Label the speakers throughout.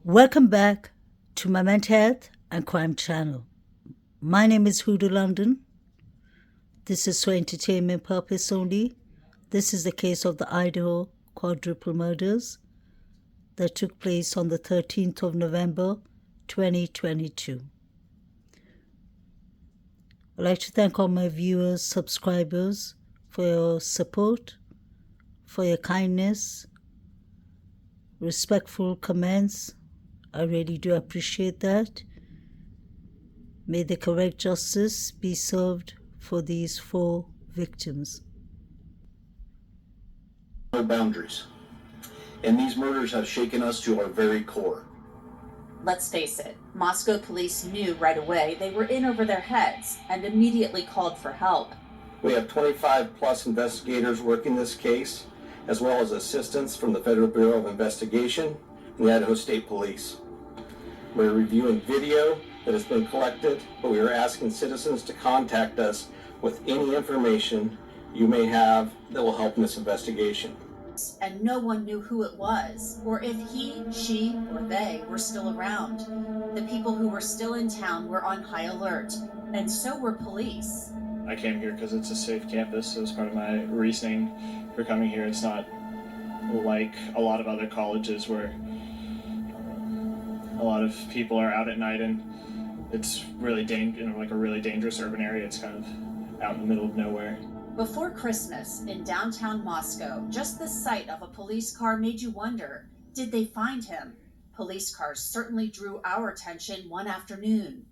Speaker 1: Welcome back to my mental health and crime channel. My name is Hoodoo London. This is for entertainment purpose only. This is the case of the Idaho quadruple murders that took place on the 13th of November, 2022. I'd like to thank all my viewers, subscribers for your support, for your kindness, respectful comments. I really do appreciate that. May the correct justice be served for these 4 victims.
Speaker 2: No boundaries. And these murders have shaken us to our very core.
Speaker 3: Let's face it, Moscow police knew right away they were in over their heads and immediately called for help.
Speaker 2: We have 25 plus investigators working this case, as well as assistance from the Federal Bureau of Investigation and the Idaho State Police. We're reviewing video that has been collected, but we are asking citizens to contact us with any information you may have that will help in this investigation.
Speaker 3: And no one knew who it was, or if he, she, or they were still around. The people who were still in town were on high alert, and so were police.
Speaker 4: I came here because it's a safe campus, so as part of my reasoning for coming here, it's not like a lot of other colleges where a lot of people are out at night and it's really like a really dangerous urban area. It's kind of out in the middle of nowhere.
Speaker 3: Before Christmas, in downtown Moscow, just the sight of a police car made you wonder, did they find him? Police cars certainly drew our attention one afternoon.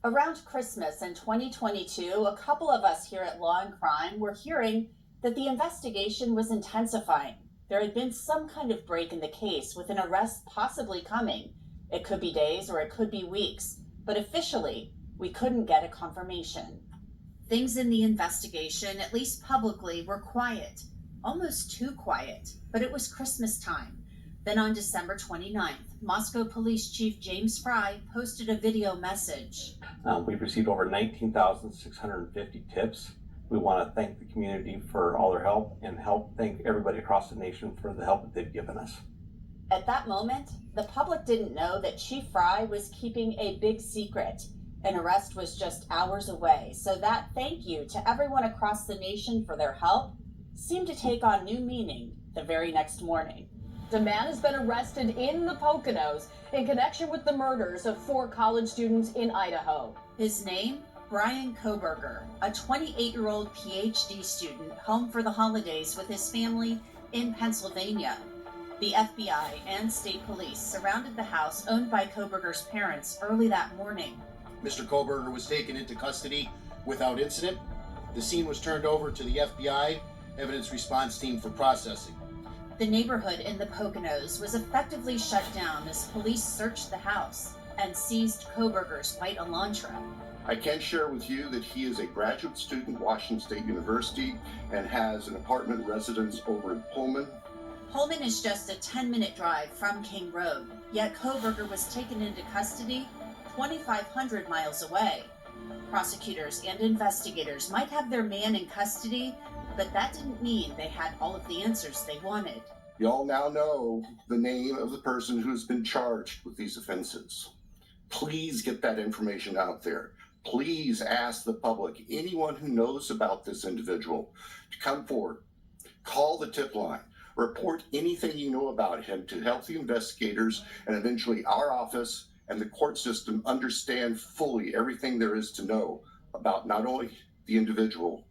Speaker 3: Around Christmas in 2022, a couple of us here at Law and Crime were hearing that the investigation was intensifying. There had been some kind of break in the case with an arrest possibly coming. It could be days or it could be weeks, but officially, we couldn't get a confirmation. Things in the investigation, at least publicly, were quiet, almost too quiet, but it was Christmas time. Then on December 29th, Moscow Police Chief James Fry posted a video message.
Speaker 2: We've received over 19,650 tips. We want to thank the community for all their help and thank everybody across the nation for the help that they've given us.
Speaker 3: At that moment, the public didn't know that Chief Fry was keeping a big secret. An arrest was just hours away, so that thank you to everyone across the nation for their help seemed to take on new meaning the very next morning.
Speaker 5: A man has been arrested in the Poconos in connection with the murders of 4 college students in Idaho.
Speaker 3: His name? Brian Koberger, a 28-year-old PhD student home for the holidays with his family in Pennsylvania. The FBI and state police surrounded the house owned by Koberger's parents early that morning.
Speaker 6: Mr. Koberger was taken into custody without incident. The scene was turned over to the FBI Evidence Response Team for processing.
Speaker 3: The neighborhood in the Poconos was effectively shut down as police searched the house and seized Koberger's white Elantra.
Speaker 7: I can share with you that he is a graduate student at Washington State University and has an apartment residence over in Pullman.
Speaker 3: Pullman is just a 10-minute drive from King Road, yet Koberger was taken into custody 2,500 miles away. Prosecutors and investigators might have their man in custody, but that didn't mean they had all of the answers they wanted.
Speaker 7: You all now know the name of the person who's been charged with these offenses. Please get that information out there. Please ask the public, anyone who knows about this individual, to come forward. Call the tip line. Report anything you know about him to help the investigators and eventually our office and the court system understand fully everything there is to know about not only the individual,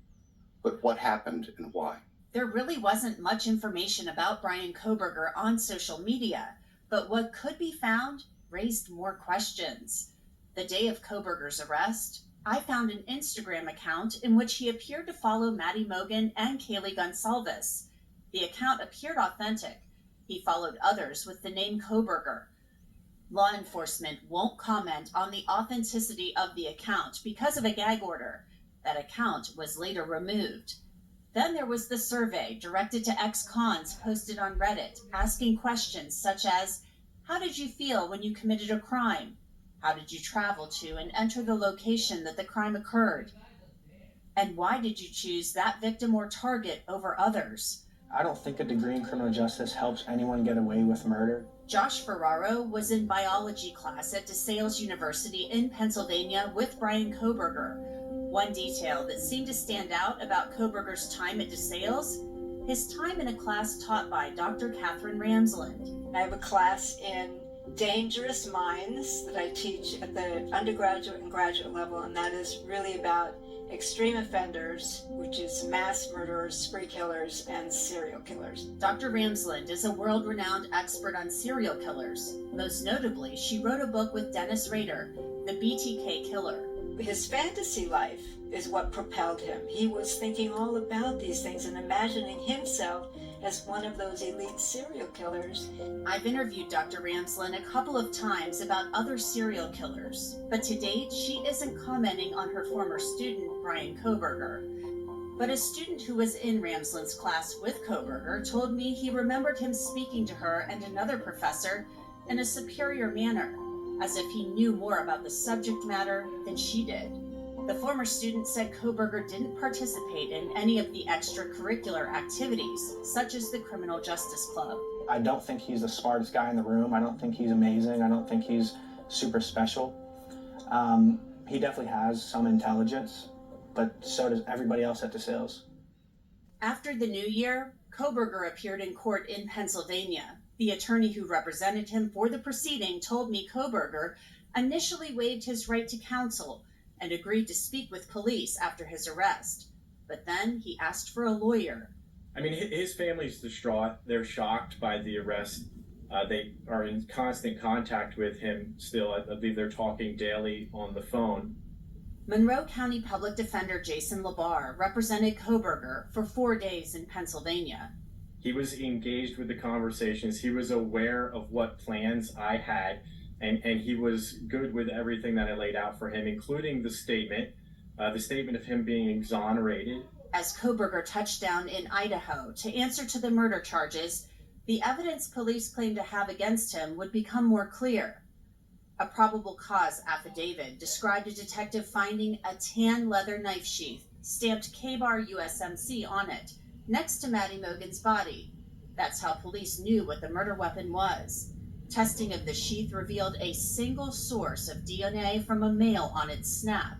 Speaker 7: but what happened and why.
Speaker 3: There really wasn't much information about Brian Koberger on social media, but what could be found raised more questions. The day of Koberger's arrest, I found an Instagram account in which he appeared to follow Maddie Mogan and Kaylee Gonsalves. The account appeared authentic. He followed others with the name Koberger. Law enforcement won't comment on the authenticity of the account because of a gag order. That account was later removed. Then there was the survey directed to ex-cons posted on Reddit, asking questions such as, how did you feel when you committed a crime? How did you travel to and enter the location that the crime occurred? And why did you choose that victim or target over others?
Speaker 8: I don't think a degree in criminal justice helps anyone get away with murder.
Speaker 3: Josh Ferraro was in biology class at DeSales University in Pennsylvania with Brian Kohberger. One detail that seemed to stand out about Kohberger's time at DeSales, his time in a class taught by Dr. Catherine Ramsland.
Speaker 9: I have a class in dangerous minds that I teach at the undergraduate and graduate level, and that is really about extreme offenders, which is mass murderers, spree killers, and serial killers.
Speaker 3: Dr. Ramsland is a world-renowned expert on serial killers. Most notably, she wrote a book with Dennis Rader, The BTK Killer.
Speaker 9: His fantasy life is what propelled him. He was thinking all about these things and imagining himself as one of those elite serial killers.
Speaker 3: I've interviewed Dr. Ramsland a couple of times about other serial killers, but to date, she isn't commenting on her former student, Brian Kohberger. But a student who was in Ramsland's class with Kohberger told me he remembered him speaking to her and another professor in a superior manner, as if he knew more about the subject matter than she did. The former student said Kohberger didn't participate in any of the extracurricular activities, such as the Criminal Justice Club.
Speaker 8: I don't think he's the smartest guy in the room. I don't think he's amazing. I don't think he's super special. He definitely has some intelligence, but so does everybody else at DeSales.
Speaker 3: After the new year, Kohberger appeared in court in Pennsylvania. The attorney who represented him for the proceeding told me Kohberger initially waived his right to counsel and agreed to speak with police after his arrest. But then he asked for a lawyer.
Speaker 10: I mean, his family's distraught. They're shocked by the arrest. They are in constant contact with him still. I believe they're talking daily on the phone.
Speaker 3: Monroe County Public Defender Jason Labar represented Kohberger for 4 days in Pennsylvania.
Speaker 10: He was engaged with the conversations. He was aware of what plans I had, and he was good with everything that I laid out for him, including the statement of him being exonerated.
Speaker 3: As Kohberger touched down in Idaho to answer to the murder charges, the evidence police claimed to have against him would become more clear. A probable cause affidavit described a detective finding a tan leather knife sheath stamped K-Bar USMC on it, next to Maddie Mogan's body. That's how police knew what the murder weapon was. Testing of the sheath revealed a single source of DNA from a male on its snap.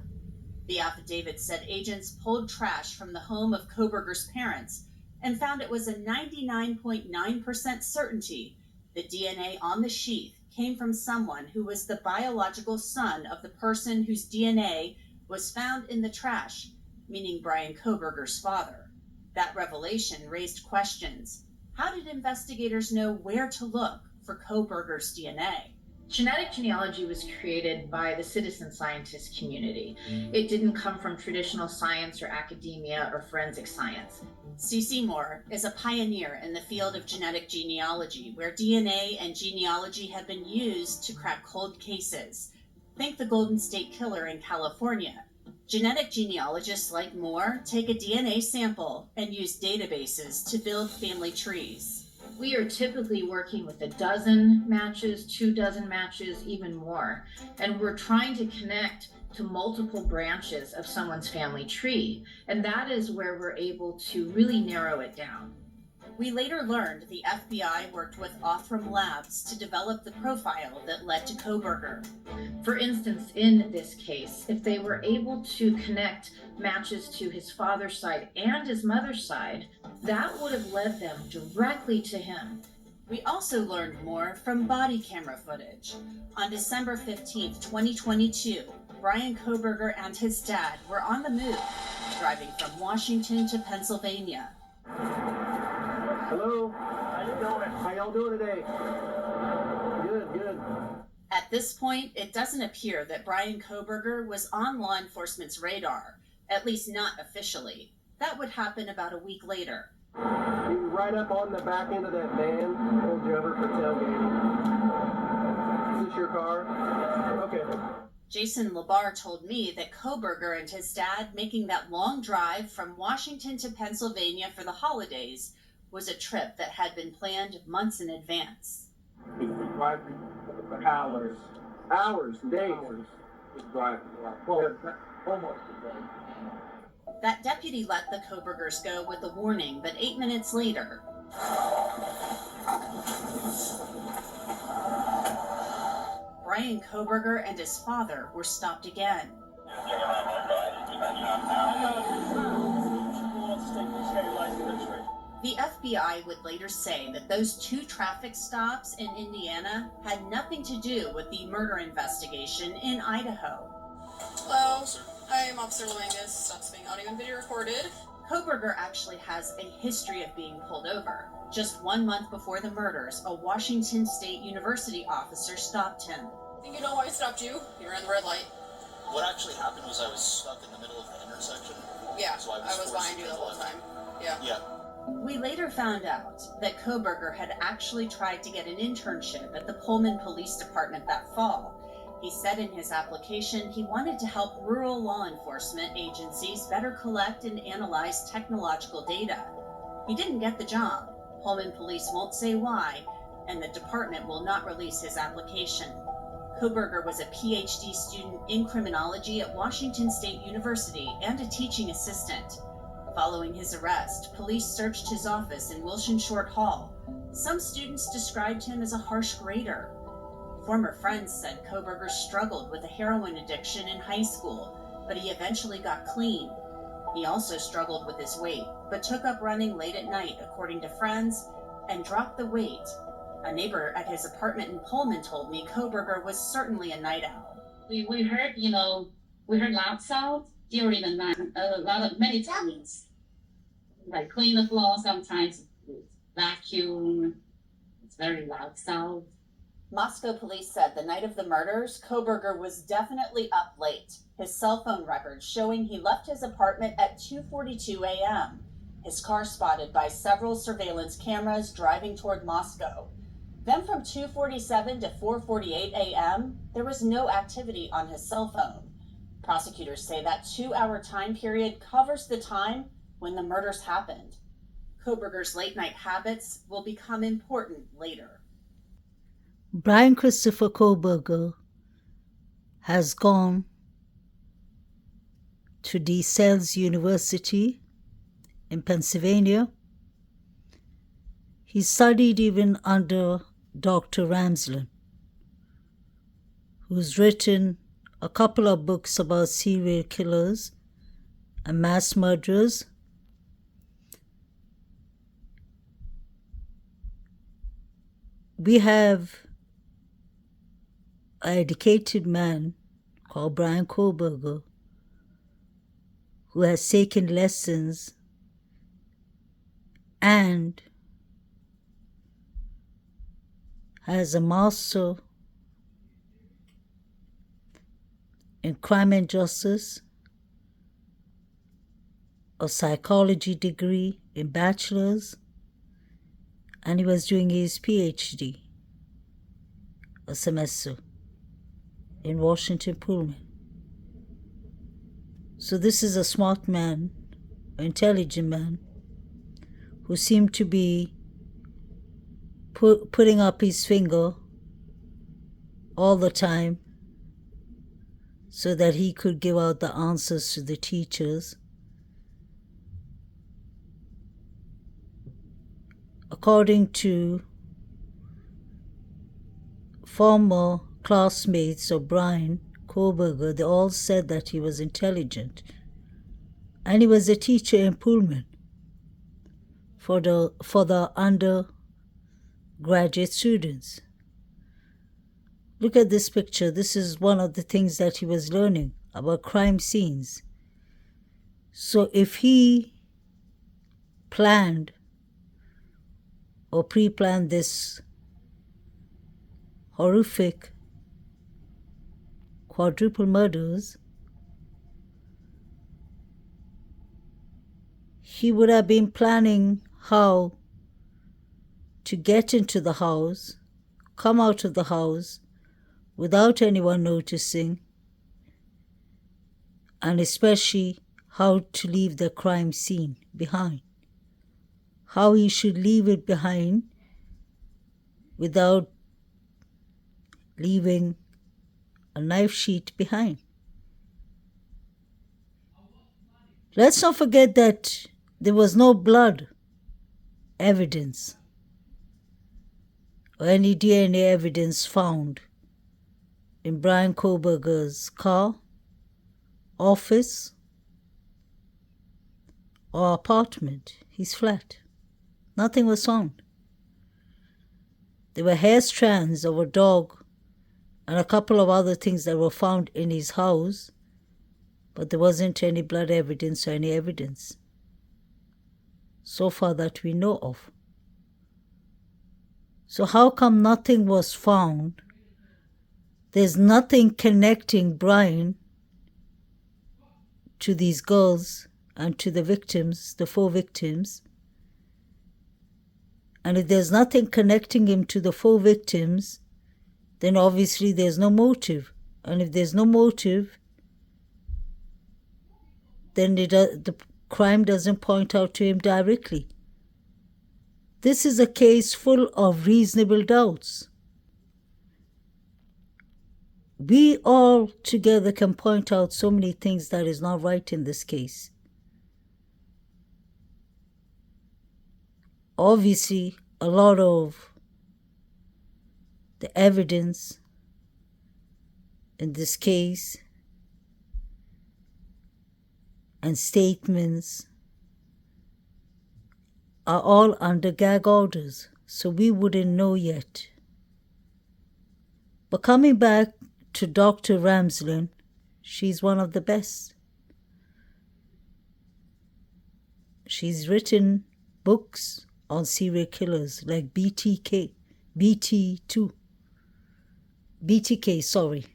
Speaker 3: The affidavit said agents pulled trash from the home of Kohberger's parents and found it was a 99.9% certainty the DNA on the sheath came from someone who was the biological son of the person whose DNA was found in the trash, meaning Brian Kohberger's father. That revelation raised questions. How did investigators know where to look for Kohberger's DNA?
Speaker 11: Genetic genealogy was created by the citizen scientist community. It didn't come from traditional science or academia or forensic science.
Speaker 3: C.C. Moore is a pioneer in the field of genetic genealogy, where DNA and genealogy have been used to crack cold cases. Think the Golden State Killer in California. Genetic genealogists like Moore take a DNA sample and use databases to build family trees.
Speaker 11: We are typically working with a dozen matches, 24 matches, even more. And we're trying to connect to multiple branches of someone's family tree. And that is where we're able to really narrow it down.
Speaker 3: We later learned the FBI worked with Othram Labs to develop the profile that led to Kohberger.
Speaker 11: For instance, in this case, if they were able to connect matches to his father's side and his mother's side, that would have led them directly to him.
Speaker 3: We also learned more from body camera footage. On December 15, 2022, Brian Kohberger and his dad were on the move, driving from Washington to Pennsylvania.
Speaker 12: Hello, how you doing? How y'all doing today? Good.
Speaker 3: At this point, it doesn't appear that Brian Kohberger was on law enforcement's radar, at least not officially. That would happen about a week later.
Speaker 12: He was right up on the back end of that van, pulled you over for tailgating. Is this your car? Okay.
Speaker 3: Jason Labar told me that Kohberger and his dad making that long drive from Washington to Pennsylvania for the holidays was a trip that had been planned months in advance.
Speaker 12: Hours, days.
Speaker 13: Well, almost a day.
Speaker 3: That deputy let the Kobergers go with a warning, but 8 minutes later, Brian Koberger and his father were stopped again. The FBI would later say that those 2 traffic stops in Indiana had nothing to do with the murder investigation in Idaho.
Speaker 13: Hello, I am Officer Lemangus. Stops being audio and video recorded.
Speaker 3: Koberger actually has a history of being pulled over. Just 1 month before the murders, a Washington State University officer stopped him.
Speaker 13: Think you know why I stopped you? You were in the red light.
Speaker 6: What actually happened was I was stuck in the middle of the intersection.
Speaker 13: Yeah,
Speaker 6: so I
Speaker 13: was behind you the whole time.
Speaker 6: Yeah.
Speaker 3: We later found out that Koberger had actually tried to get an internship at the Pullman Police Department that fall. He said in his application he wanted to help rural law enforcement agencies better collect and analyze technological data. He didn't get the job. Pullman police won't say why, and the department will not release his application. Koberger was a PhD student in criminology at Washington State University and a teaching assistant. Following his arrest, police searched his office in Wilson Short Hall. Some students described him as a harsh grader. Former friends said Koberger struggled with a heroin addiction in high school, but he eventually got clean. He also struggled with his weight, but took up running late at night, according to friends, and dropped the weight. A neighbor at his apartment in Pullman told me Koberger was certainly a night owl.
Speaker 14: We heard, we heard loud sounds during the night, many times. Like clean the floor, sometimes vacuum. It's very loud sound.
Speaker 3: Moscow police said the night of the murders, Koberger was definitely up late. His cell phone records showing he left his apartment at 2:42 a.m. His car spotted by several surveillance cameras driving toward Moscow. Then from 2:47 to 4:48 a.m., there was no activity on his cell phone. Prosecutors say that 2-hour time period covers the time when the murders happened. Koberger's late-night habits will become important later.
Speaker 1: Brian Christopher Koberger has gone to DeSales University in Pennsylvania. He studied even under Dr. Ramsland, who's written a couple of books about serial killers and mass murderers. We have an educated man called Brian Koberger who has taken lessons and has a master in crime and justice, a psychology degree in bachelor's, and he was doing his PhD a semester in Washington Pullman. So this is a smart man, an intelligent man, who seemed to be putting up his finger all the time so that he could give out the answers to the teachers. According to former classmates of Brian Koberger, they all said that he was intelligent. And he was a teacher in Pullman for the undergraduate students. Look at this picture. This is one of the things that he was learning about crime scenes. So if he planned or pre-planned this horrific quadruple murders, he would have been planning how to get into the house, come out of the house without anyone noticing, and especially how to leave the crime scene behind. How he should leave it behind without leaving a knife sheath behind. Let's not forget that there was no blood evidence or any DNA evidence found in Brian Koberger's car, office, or apartment, his flat. Nothing was found. There were hair strands of a dog and a couple of other things that were found in his house, but there wasn't any blood evidence or any evidence, so far that we know of. So how come nothing was found? There's nothing connecting Brian to these girls and to the victims, the 4 victims. And if there's nothing connecting him to the 4 victims, then obviously there's no motive. And if there's no motive, then the crime doesn't point out to him directly. This is a case full of reasonable doubts. We all together can point out so many things that is not right in this case. Obviously, a lot of the evidence in this case and statements are all under gag orders, so we wouldn't know yet. But coming back to Dr. Ramslin, she's one of the best. She's written books on serial killers like BTK, sorry.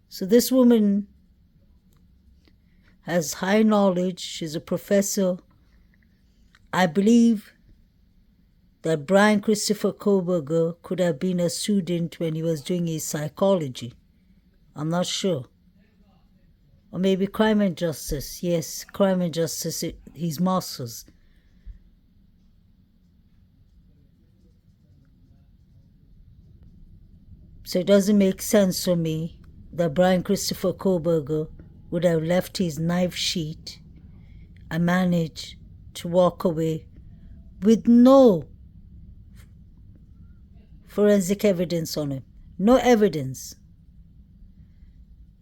Speaker 1: So this woman has high knowledge. She's a professor. I believe that Brian Christopher Koberger could have been a student when he was doing his psychology. I'm not sure. Or maybe crime and justice. Yes, crime and justice, his master's. So it doesn't make sense for me that Brian Christopher Koberger would have left his knife sheet and managed to walk away with no forensic evidence on him. No evidence.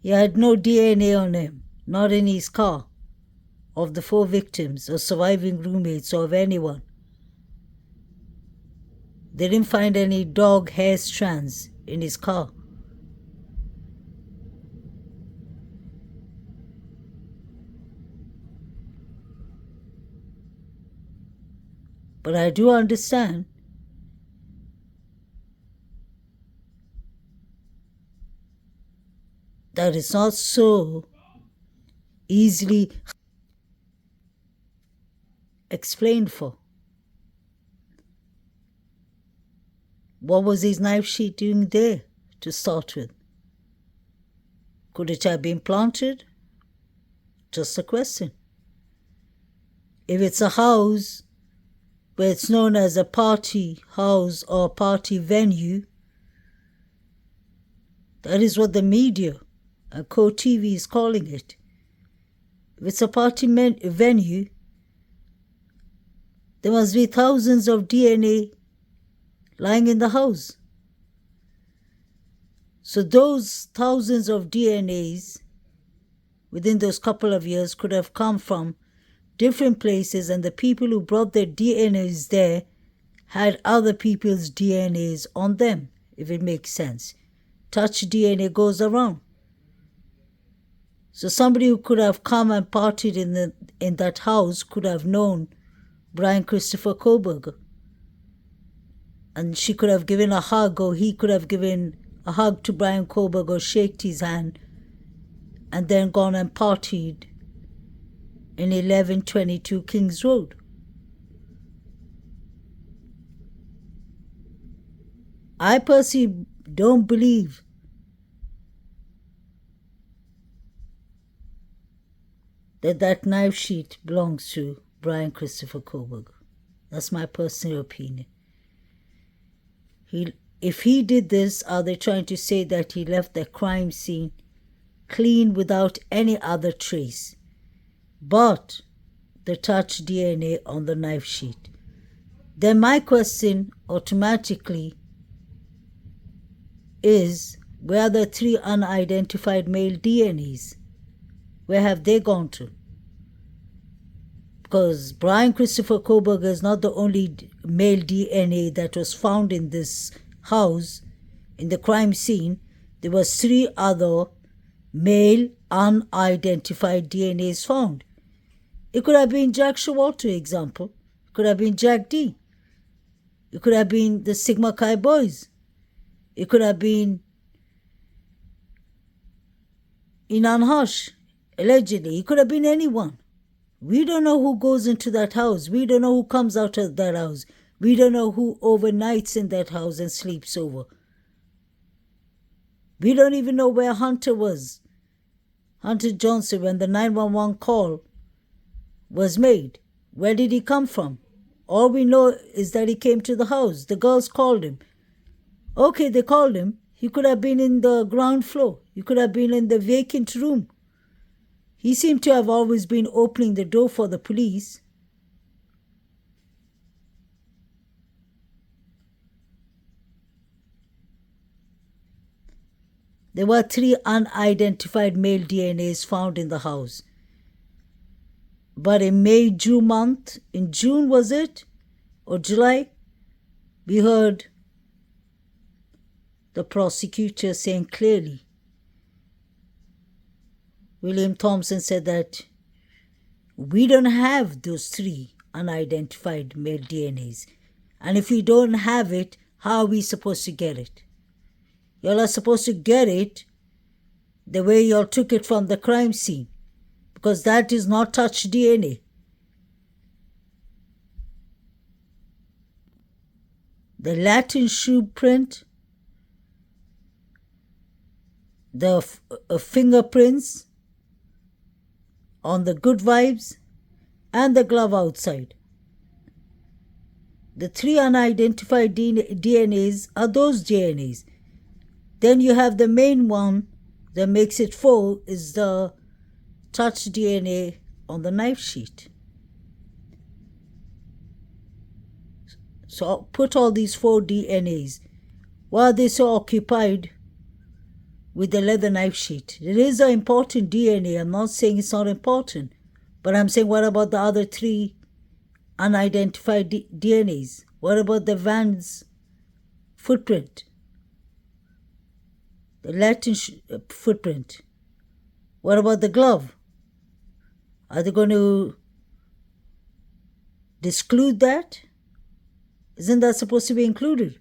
Speaker 1: He had no DNA on him, not in his car, of the 4 victims or surviving roommates or of anyone. They didn't find any dog hair strands in his car. But I do understand that it's not so easily explained for. What was his knife sheet doing there to start with? Could it have been planted? Just a question. If it's a house where it's known as a party house or party venue, that is what the media and Co-TV is calling it. If it's a party venue, there must be thousands of DNA lying in the house. So those thousands of DNAs within those couple of years could have come from different places, and the people who brought their DNAs there had other people's DNAs on them, if it makes sense. Touch DNA goes around. So somebody who could have come and partied in that house could have known Brian Christopher Koberger. And she could have given a hug, or he could have given a hug to Brian Koberger, shaked his hand, and then gone and partied in 1122 Kings Road. I personally don't believe that knife sheet belongs to Brian Christopher Koberger. That's my personal opinion. If he did this, are they trying to say that he left the crime scene clean without any other trace? but the touch DNA on the knife sheet. Then my question automatically is, where are the 3 unidentified male DNAs? Where have they gone to? Because Brian Christopher Koberger is not the only male DNA that was found in this house, in the crime scene. There was 3 other male unidentified DNAs found. It could have been Jack Showalter, example. It could have been Jack D. It could have been the Sigma Chi boys. It could have been Inan Hush, allegedly. It could have been anyone. We don't know who goes into that house. We don't know who comes out of that house. We don't know who overnights in that house and sleeps over. We don't even know where Hunter was. Hunter Johnson, when the 911 call was made. Where did he come from? All we know is that he came to the house. The girls called him. Okay, they called him. He could have been in the ground floor. He could have been in the vacant room. He seemed to have always been opening the door for the police. There were 3 unidentified male DNAs found in the house. But in May, June month, in June was it? Or July? We heard the prosecutor saying clearly, William Thompson said that we don't have those 3 unidentified male DNAs. And if we don't have it, how are we supposed to get it? Y'all are supposed to get it the way y'all took it from the crime scene, because that is not touch DNA. The Latin shoe print, the fingerprints on the good vibes, and the glove outside. The 3 unidentified DNAs are those DNAs. Then you have the main one that makes it 4 is the touch DNA on the knife sheet. So I'll put all these 4 DNAs. Why are they so occupied with the leather knife sheet? It is an important DNA. I'm not saying it's not important. But I'm saying, what about the other 3 unidentified DNAs? What about the van's footprint? The Latin footprint? What about the glove? Are they going to disclude that? Isn't that supposed to be included?